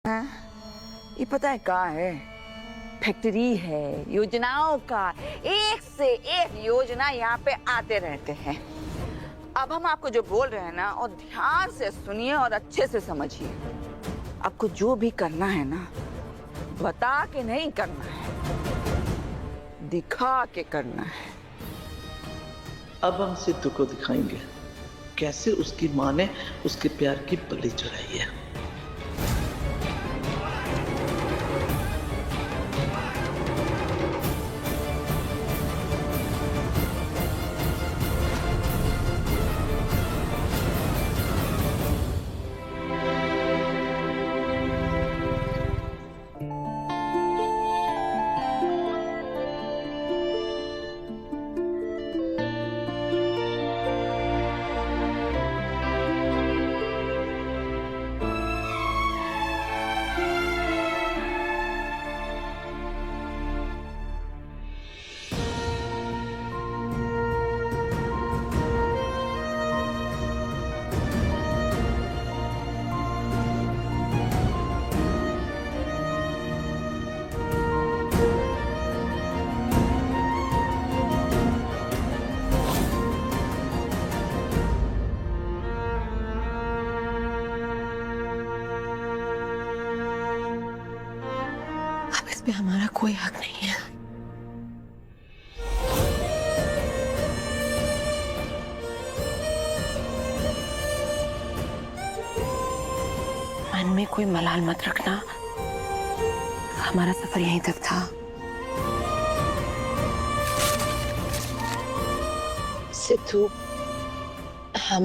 ये पता है कहाँ है? फैक्ट्री है योजनाओं का, एक से एक योजना यहाँ पे आते रहते हैं। अब हम आपको जो बोल रहे हैं ना, और ध्यान से सुनिए और अच्छे से समझिए। आपको जो भी करना है ना, बता के नहीं करना है, दिखा के करना है। अब हम सिद्धू को दिखाएंगे कैसे उसकी माँ ने उसके प्यार की बलि चढ़ाई है। पे हमारा कोई हक नहीं है। मन में कोई मलाल मत रखना, हमारा सफर यहीं तक था। सिद्धू, हम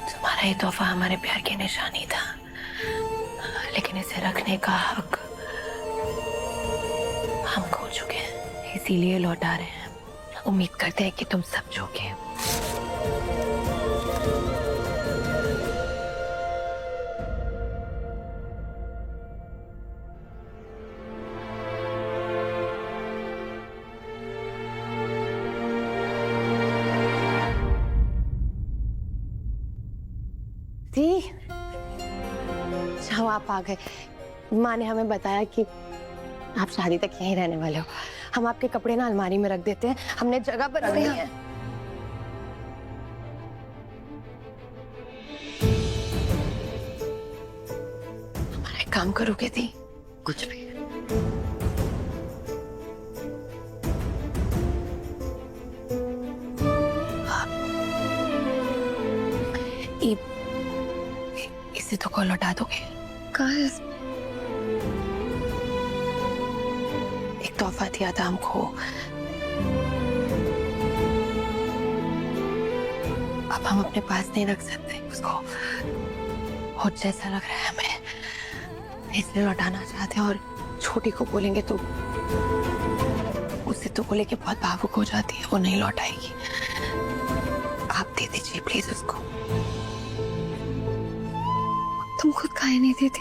तुम्हारा ये तोहफा हमारे प्यार की निशानी था, लेकिन इसे रखने का हक हम खो चुके हैं, इसीलिए लौटा रहे हैं। उम्मीद करते हैं कि तुम समझोगे। जाओ, आप आ गए। माँ ने हमें बताया कि आप शादी तक यहीं रहने वाले हो। हम आपके कपड़े ना अलमारी में रख देते हैं, हमने जगह बनाई है। हमारा एक काम करोगे दी? कुछ भी। इसे तो को लौटा दोगे? एक तोहफा दिया था हमको, अब हम अपने पास नहीं रख सकते उसको। बहुत जैसा लग रहा है हमें, इसलिए लौटाना चाहते हैं। और छोटी को बोलेंगे तो उससे तो को लेके बहुत भावुक हो जाती है, वो नहीं लौटाएगी। आप दे दीजिए प्लीज उसको। तुम खुद काहे नहीं देती?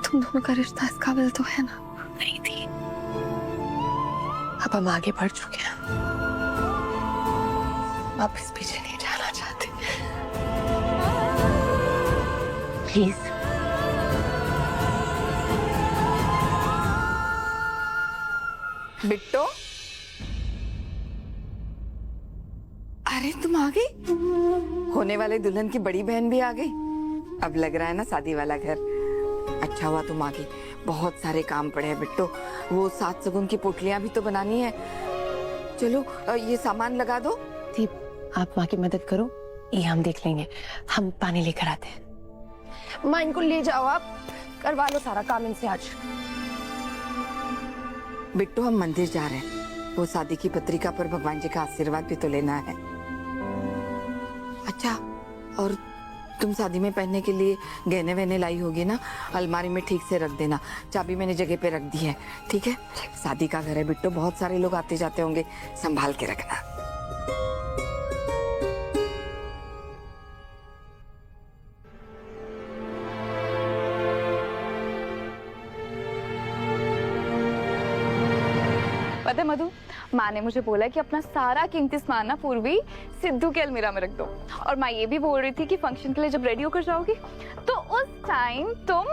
तुम दोनों का रिश्ता इस काबिल तो है ना? नहीं थी। अब हम आगे बढ़ चुके हैं, वापस पीछे नहीं जाना चाहते। प्लीज। बिट्टो, अरे तुम आ गई? होने वाले दुल्हन की बड़ी बहन भी आ गई। अब लग रहा है ना शादी वाला घर। अच्छा हुआ तुम आ गई, बहुत सारे काम पड़े हैं बिट्टो। वो 7 सगुन की पोटलियां भी तो बनानी है। चलो ये सामान लगा दो। दीप, आप माँ की मदद करो, ये हम देख लेंगे। हम पानी लेकर आते हैं। माँ, इनको ले जाओ, आप करवा लो सारा काम इनसे आज। बिट्टो, हम मंदिर जा रहे हैं, वो शादी की पत्रिका पर भगवान जी का आशीर्वाद भी तो लेना है। अच्छा, और तुम शादी में पहनने के लिए गहने वहने लाई होगी ना, अलमारी में ठीक से रख देना। चाबी मैंने जगह पे रख दी है, ठीक है? शादी का घर है बिट्टो, बहुत सारे लोग आते जाते होंगे, संभाल के रखना। पता है मधु, माँ ने मुझे बोला कि अपना सारा कीमती सामान ना पूर्वी सिद्धू के अलमीरा में रख दो। और माँ ये भी बोल रही थी कि फंक्शन के लिए जब रेडी होकर जाओगी तो उस टाइम तुम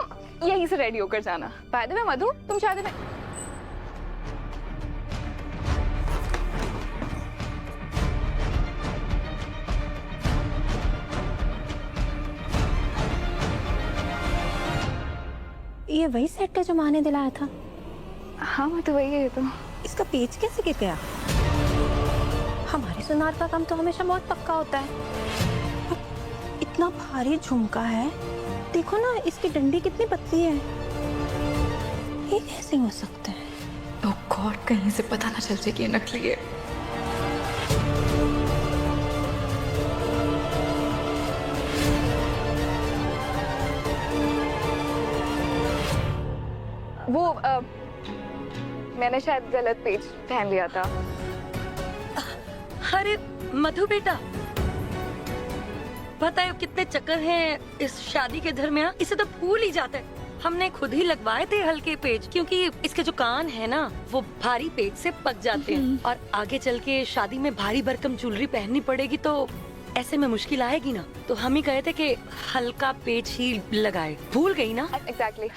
यहीं से रेडी होकर जाना। बाय द वे मधु, तुम शादी में ये वही सेट है जो माँ ने दिलाया था? हाँ मधु वही है। तो इसका पेच कैसे गिर गया? हमारे सुनार का काम तो हमेशा बहुत पक्का होता है। इतना भारी झुमका है, देखो ना इसकी डंडी कितनी पतली है। ये कैसे हो सकता है? ओह गॉड, कहीं से पता ना चल जाए कि ये नकली है। वो मैंने शायद गलत पेज पहन लिया था। अरे मधु बेटा, पता है कितने चक्कर हैं इस शादी के दरमियान, इसे तो भूल ही जाते हैं। हमने खुद ही लगवाए थे हल्के पेज, क्योंकि इसके जो कान है ना वो भारी पेज से पक जाते हैं और आगे चल के शादी में भारी भरकम ज्वेलरी पहननी पड़ेगी तो ऐसे में मुश्किल आएगी ना। तो हम ही कहे थे कि हल्का पेज ही लगाए। भूल गई ना? एग्जैक्टली।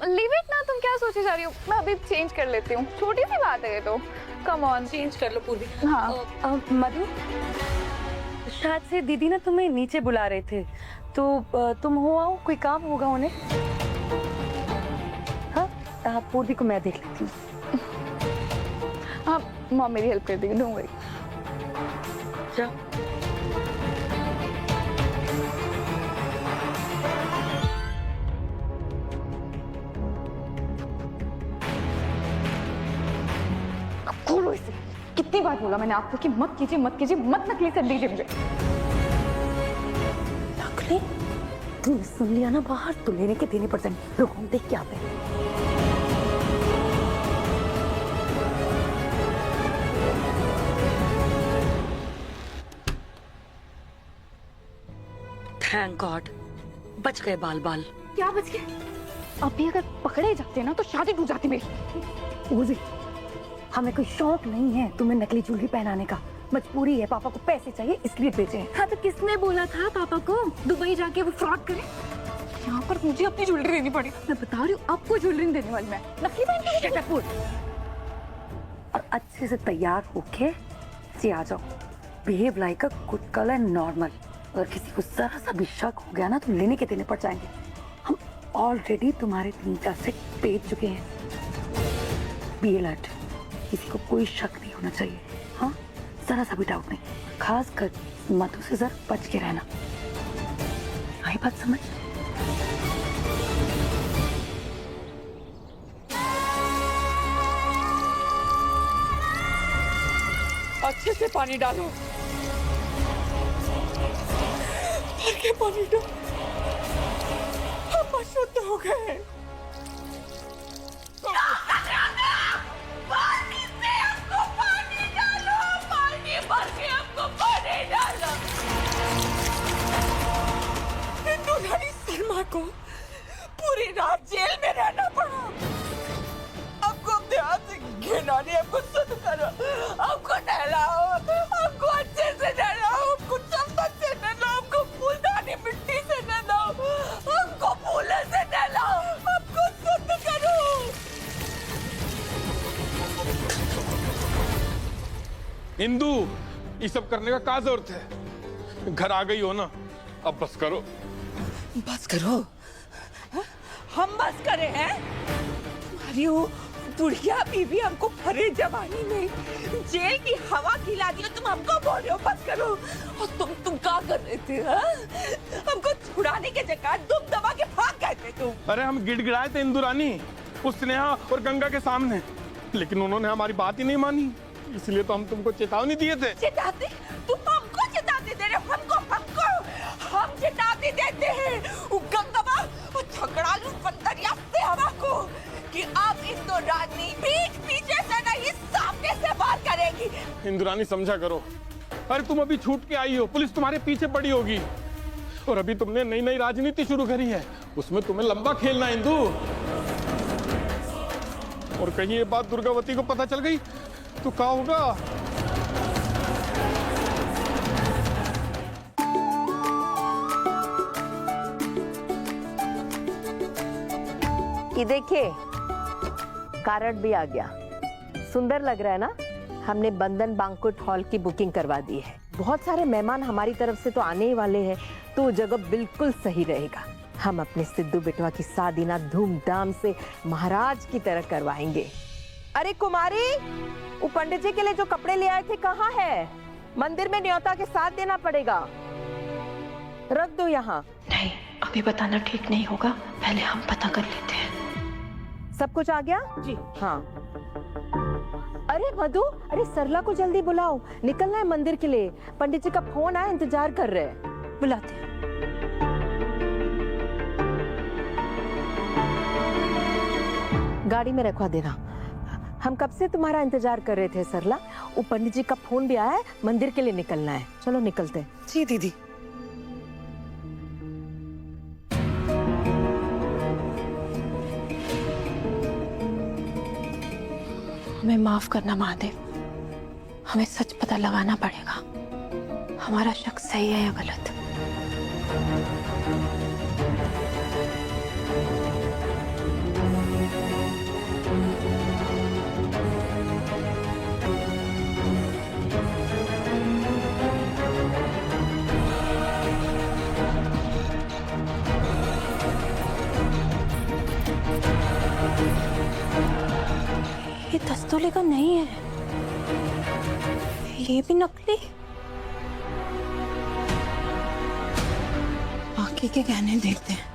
लीव इट ना, तुम क्या सोचे जा रही हो? मैं अभी चेंज कर लेती हूँ, छोटी सी बात है ये तो। कम ऑन, चेंज कर लो पूर्वी। हाँ। मधु, शायद से दीदी ना तुम्हें नीचे बुला रहे थे, तो तुम हो आओ, कोई काम होगा उन्हें। हाँ, पूर्वी को मैं देख लेती हूँ। हाँ मॉम मेरी हेल्प कर देगी, डोंट वरी। जाओ। खोलो इसे। कितनी बार बोला मैंने आपको कि मत कीजिए मत कीजिए, मत नकली कर दीजिए मुझे। नकली? तूने सुन लिया ना बाहर, तो लेने के देने पड़ जाएंगे। रुक हम देख के आते हैं। थैंक गॉड, बच गए बाल बाल। क्या बच गए? अभी अगर पकड़े जाते ना तो शादी टूट जाती मेरी। उर्वी, हमें कोई शौक नहीं है तुम्हें नकली ज्वेलरी पहनाने का, मजबूरी है। पापा को पैसे चाहिए इसलिए बेचे हैं। हाँ तो किसने बोला था पापा को दुबई जाके वो फ्रॉड करे? यहाँ पर मुझे अपनी ज्वेलरी देनी पड़ी। मैं बता रही हूँ आपको ज्वेलरी नहीं देने वाली मैं। नकली पहन के शट और अच्छे से तैयार होके जी आ जाओ। Behave like a good girl and normal. अगर किसी को जरा सा भी शक हो गया ना तो लेने के देने पड़ जाएंगे। हम ऑलरेडी तुम्हारे 3-4 सेट बेच चुके हैं। बी अलर्ट, किसी को कोई शक नहीं होना चाहिए। हाँ, जरा सा भी डाउट नहीं। खास कर मधु से जरा बच के रहना। आई बात समझ? अच्छे से पानी डालो, भर के पानी डालो। हम अशुद्ध हो गए। पानी से हमको पानी डालो, पानी भर के हमको पानी डालो। हिंदू रानी शर्मा को पूरी रात जेल में रहना पड़ा। हमको अपने हाथ से घिना नहीं, हमको शुद्ध करो, हमको नहलाओ, हमको अच्छे से नहलाओ, हमको चम्मच से नहलाओ, हमको फूलदानी मिट्टी से नहलाओ, हमको फूलों से नहलाओ, हमको शुद्ध करो। इंदु, ये सब करने का क्या जरूरत है? घर आ गई हो ना, अब बस करो। बस करो? हम बस करे हैं? तुम्हारी वो बुढ़िया बीवी हमको भरे जवानी में जेल की हवा खिला दी, तुम हमको बोल रहे हो बस करो? और तुम क्या कर रहे थे? हमको छुड़ाने के जगह दुम दबा के भाग गए थे तुम। अरे हम गिड़गिड़ाए थे इंदु रानी उस स्नेहा और गंगा के सामने, लेकिन उन्होंने हमारी बात ही नहीं मानी, इसलिए तो हम तुमको चेतावनी दिए थे। चेतावनी? तुम हमको चेतावनी दे रहे हो? हम चेतावनी देते हैं गंगावा और झगड़ालू बंदरिया से हवा को कि अब इंदु रानी पीठ पीछे से नहीं सामने से बात करेगी। इंदु रानी समझा करो। अरे तुम अभी छूट के आई हो, पुलिस तुम्हारे पीछे पड़ी होगी, और अभी तुमने नई नई राजनीति शुरू करी है, उसमें तुम्हें लंबा खेलना है इंदु। और कहीं ये बात दुर्गावती को पता चल गई तो क्या होगा? ये देखिए, कार्ड भी आ गया। सुंदर लग रहा है ना? हमने बंधन बैंक्वेट हॉल की बुकिंग करवा दी है। बहुत सारे मेहमान हमारी तरफ से तो आने ही वाले हैं, तो जगह बिल्कुल सही रहेगा। हम अपने सिद्धू बेटवा की शादी ना धूमधाम से महाराज की तरह करवाएंगे। अरे कुमारी, वो पंडित जी के लिए जो कपड़े ले आए थे कहाँ है? मंदिर में न्योता के साथ देना पड़ेगा। रख दो यहाँ। नहीं, अभी बताना ठीक नहीं होगा, पहले हम पता कर लेते हैं। सब कुछ आ गया? जी हाँ। अरे मधु, अरे सरला को जल्दी बुलाओ, निकलना है मंदिर के लिए। पंडित जी का फोन आया, इंतजार कर रहे हैं। बुलाते हैं। गाड़ी में रखवा देना। हम कब से तुम्हारा इंतजार कर रहे थे सरला। वो पंडित जी का फोन भी आया है, मंदिर के लिए निकलना है। चलो निकलते हैं। जी दीदी। हमें माफ करना महादेव, हमें सच पता लगाना पड़ेगा, हमारा शक सही है या गलत। ये 10 तोले का नहीं है, ये भी नकली। बाकी के गहने देखते हैं।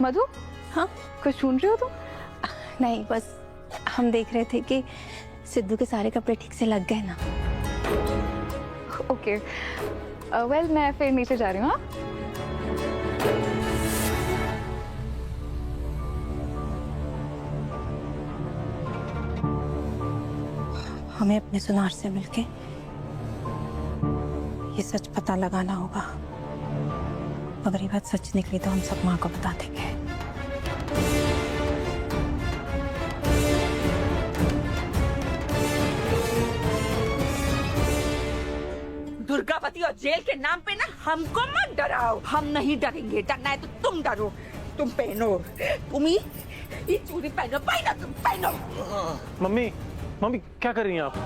मधु, हाँ कुछ सुन रहे हो तुम? नहीं, बस हम देख रहे थे कि सिद्धू के सारे कपड़े ठीक से लग गए ना। ओके, वेल मैं फिर नीचे जा रही हूँ। हाँ, हमें अपने सुनार से मिलके ये सच पता लगाना होगा। अगर ये बात सच निकली तो हम सब माँ को बता देंगे। दुर्गावती और जेल के नाम पे ना हमको मत डराओ। हम नहीं डरेंगे, डरना है तो तुम डरो। तुम पहनो, तुम ही ये चूड़ी पहनो, पहनो तुम पहनो। मम्मी, मम्मी क्या कर रही हैं आप?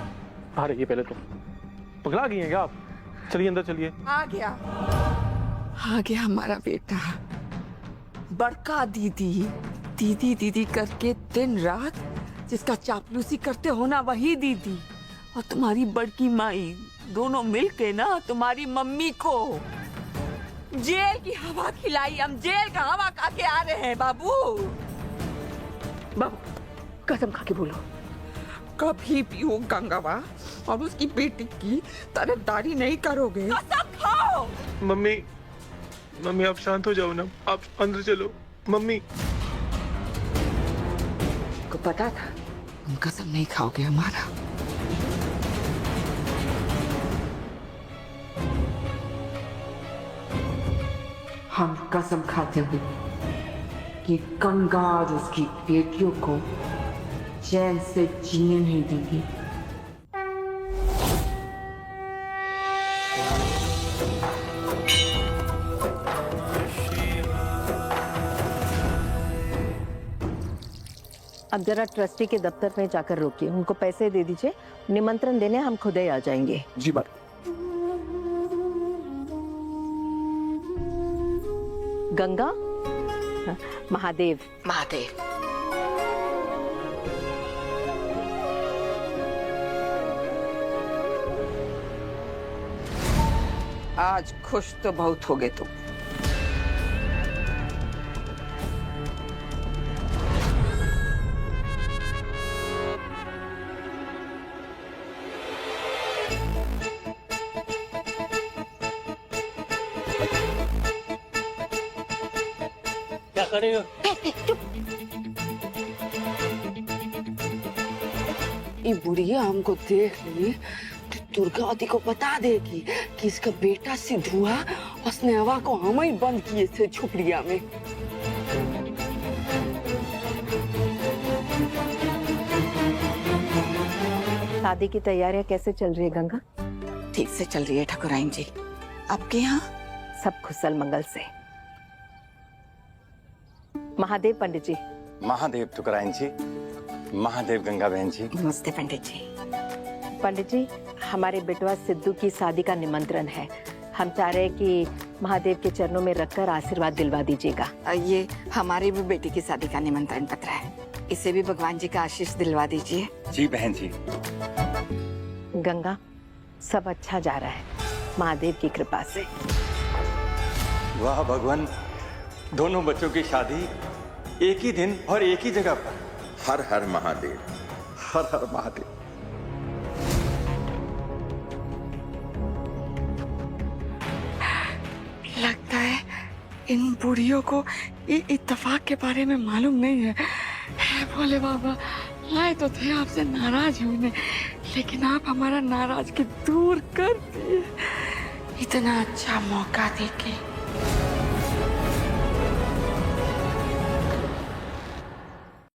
आ रही है पहले तो। पगला गई हैं क्या आप? चलिए अंदर चलिए। आ गया हमारा बेटा। बड़का दीदी दीदी दीदी करके दिन रात जिसका चापलूसी करते हो ना, वही दीदी। और तुम्हारी बड़की माई दोनों मिलके ना तुम्हारी मम्मी को जेल की हवा खिलाई। हम जेल का हवा खा के आ रहे हैं बाबू। बाबू कसम खा के बोलो, कभी भी वो गंगावा और उसकी बेटी की तरफदारी नहीं करोगे। कसम खाओ। मम्मी, मम्मी आप शांत हो जाओ ना, आप अंदर चलो। मम्मी को पता था तुम कसम नहीं खाओगे हमारा। हम कसम खाते हुए कि गंगा और उसकी बेटियों को चैन से जीने नहीं देंगे। अब जरा ट्रस्टी के दफ्तर में जाकर रोकिए, उनको पैसे दे दीजिए। निमंत्रण देने हम खुद ही आ जाएंगे। जी बात। गंगा, महादेव। महादेव। आज खुश तो बहुत हो गए तुम। क्या कर रही हो? ये बुढ़िया हमको देख ली तो दुर्गावती को बता देगी कि इसका बेटा सिद्धुआ और स्नेहवा को हम ही बंद किए थे झुपड़िया में। शादी की तैयारियां कैसे चल रही है गंगा? ठीक से चल रही है ठाकुराइन जी। आपके यहाँ? सब खुशल मंगल से। महादेव पंडित जी। महादेव ठुकराइन जी, महादेव गंगा बहन जी। नमस्ते पंडित जी। पंडित जी, हमारे बेटवा सिद्धू की शादी का निमंत्रण है। हम चाह रहे हैं कि महादेव के चरणों में रखकर आशीर्वाद दिलवा दीजिएगा। ये हमारी भी बेटी की शादी का निमंत्रण पत्र है, इसे भी भगवान जी का आशीष दिलवा दीजिए। जी बहन जी। गंगा, सब अच्छा जा रहा है महादेव की कृपा से। वाह भगवान, दोनों बच्चों की शादी एक ही दिन और एक ही जगह पर। हर हर महादेव। हर हर महादेव। लगता है इन बूढ़ियों को ये इत्तेफाक के बारे में मालूम नहीं है। हे भोले बाबा, लाए तो थे आपसे नाराज होने, लेकिन आप हमारा नाराजगी दूर कर दिए। इतना अच्छा मौका देके